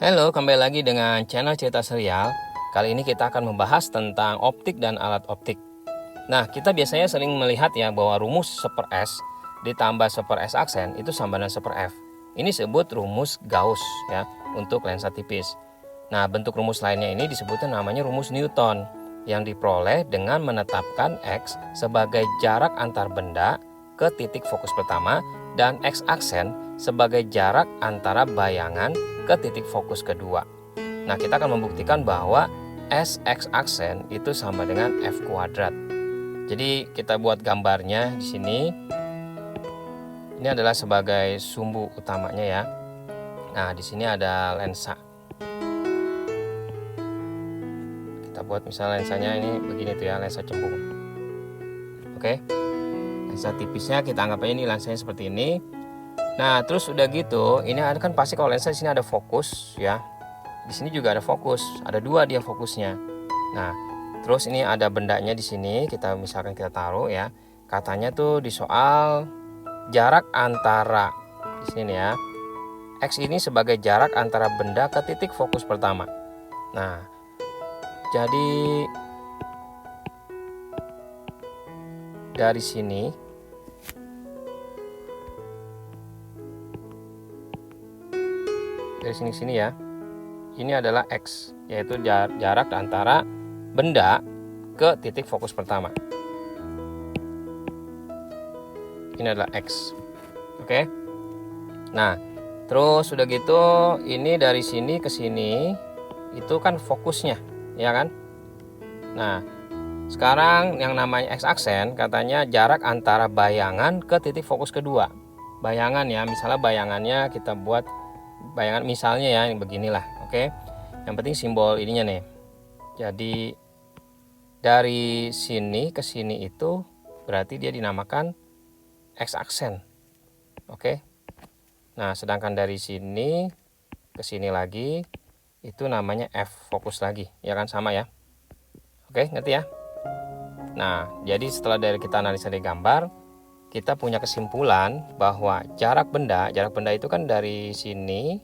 Halo, kembali lagi dengan channel Cerita Serial. Kali ini kita akan membahas tentang optik dan alat optik. Nah, kita biasanya sering melihat ya bahwa rumus 1/S ditambah 1/S aksen itu sama dengan 1/F. Ini disebut rumus Gauss ya untuk lensa tipis. Nah, bentuk rumus lainnya ini disebutnya namanya rumus Newton yang diperoleh dengan menetapkan X sebagai jarak antar benda ke titik fokus pertama dan X aksen sebagai jarak antara bayangan ke titik fokus kedua. Nah, kita akan membuktikan bahwa Sx aksen itu sama dengan F kuadrat. Jadi kita buat gambarnya di sini. Ini adalah sebagai sumbu utamanya ya. Nah, di sini ada lensa. Kita buat misalnya lensanya ini begini tuh ya, lensa cembung. Oke. Lensa tipisnya kita anggap aja ini lensanya seperti ini. Nah, terus udah gitu, ini kan pasti kalau lensa di sini ada fokus ya. Di sini juga ada fokus, ada dua dia fokusnya. Nah, terus ini ada bendanya di sini, kita misalkan kita taruh ya. Katanya tuh di soal jarak antara di sini nih ya. X ini sebagai jarak antara benda ke titik fokus pertama. Nah, jadi dari sini ke sini ya, ini adalah X, yaitu jarak antara benda ke titik fokus pertama. Ini adalah X. Oke. Nah, terus udah gitu, ini dari sini ke sini itu kan fokusnya, ya kan? Nah, sekarang yang namanya X aksen katanya jarak antara bayangan ke titik fokus kedua. Bayangan ya, misalnya bayangannya kita buat bayangan misalnya ya, yang beginilah. Oke. Yang penting simbol ininya nih. Jadi dari sini ke sini itu berarti dia dinamakan X aksen. Oke. Nah, sedangkan dari sini ke sini lagi itu namanya F fokus lagi, ya kan, sama ya. Oke, ngerti ya? Nah, jadi setelah dari kita analisa dari gambar, kita punya kesimpulan bahwa jarak benda itu kan dari sini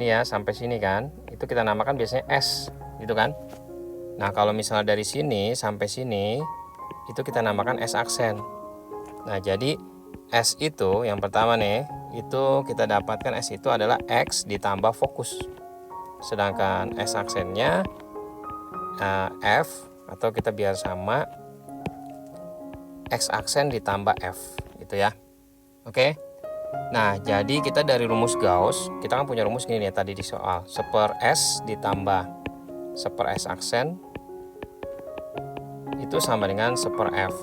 ya sampai sini kan, itu kita namakan biasanya S gitu kan. Nah, kalau misalnya dari sini sampai sini itu kita namakan S aksen. Nah, jadi S itu yang pertama nih, itu kita dapatkan S itu adalah X ditambah fokus, sedangkan S aksennya F, atau kita biar sama X aksen ditambah F gitu ya. Oke. Nah, jadi kita dari rumus Gauss, kita kan punya rumus gini nih tadi di soal. 1/S ditambah 1/S aksen itu sama dengan 1/F.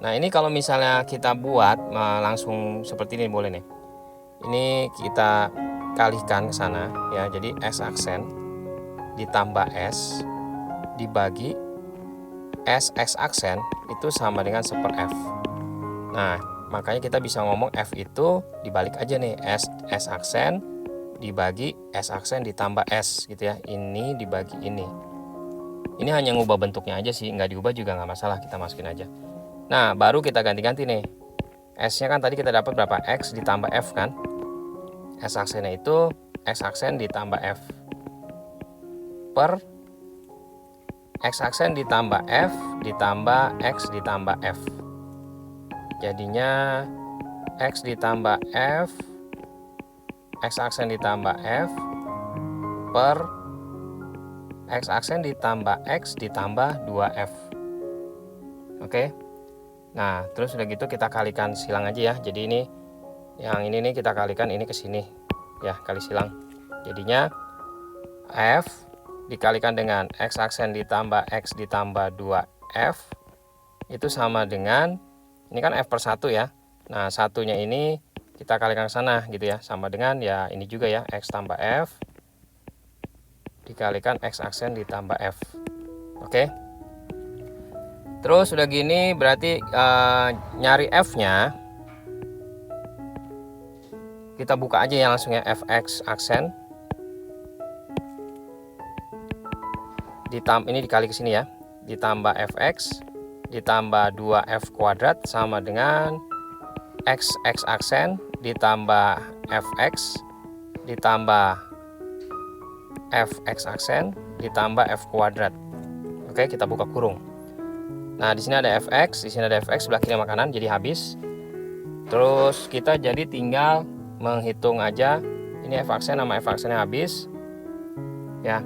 Nah, ini kalau misalnya kita buat langsung seperti ini boleh nih. Ini kita kalikan ke sana ya. Jadi S aksen ditambah S dibagi Sx aksen itu sama dengan 1/F. Nah, makanya kita bisa ngomong F itu dibalik aja nih, S aksen dibagi S aksen ditambah S gitu ya. Ini dibagi ini. Ini hanya ngubah bentuknya aja sih, nggak diubah juga nggak masalah, kita masukin aja. Nah, baru kita ganti-ganti nih. S-nya kan tadi kita dapat berapa? X ditambah F kan. S aksennya itu X aksen ditambah F per X aksen ditambah F ditambah X ditambah F. Jadinya X ditambah F, X aksen ditambah F per X aksen ditambah X ditambah 2F. Oke. Nah, terus udah gitu kita kalikan silang aja ya. Jadi ini yang ini nih kita kalikan ini ke sini ya, kali silang. Jadinya F dikalikan dengan X aksen ditambah X ditambah 2F itu sama dengan, ini kan F per 1 ya. Nah, satunya ini kita kalikan ke sana gitu ya, sama dengan ya ini juga ya, X tambah F dikalikan X aksen ditambah F. Oke. Terus udah gini berarti nyari F-nya kita buka aja ya langsung ya, Fx aksen ini dikali ke sini ya, ditambah Fx ditambah 2F kuadrat sama dengan X aksen ditambah fx ditambah fx aksen ditambah f kuadrat. Oke, kita buka kurung. Nah, di sini ada fx, di sini ada fx, sebelah kiri sama kanan, jadi habis. Terus kita jadi tinggal menghitung aja. Ini f aksen sama f aksennya habis. Ya.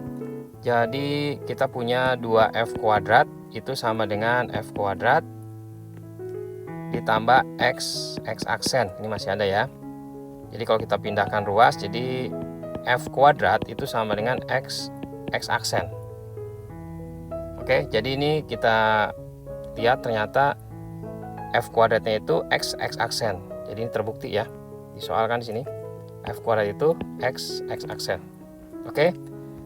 Jadi kita punya 2f kuadrat itu sama dengan f kuadrat ditambah x aksen. Ini masih ada ya. Jadi kalau kita pindahkan ruas, jadi f kuadrat itu sama dengan x aksen. Oke, jadi ini kita lihat ternyata f kuadratnya itu x aksen. Jadi ini terbukti ya. Disoalkan di sini. F kuadrat itu x aksen. Oke,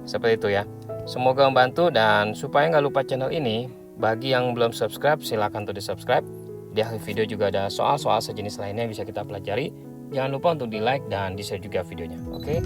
seperti itu ya. Semoga membantu, dan supaya nggak lupa channel ini, bagi yang belum subscribe silahkan untuk di subscribe. Di akhir video juga ada soal-soal sejenis lainnya yang bisa kita pelajari. Jangan lupa untuk di like dan di share juga videonya. Oke.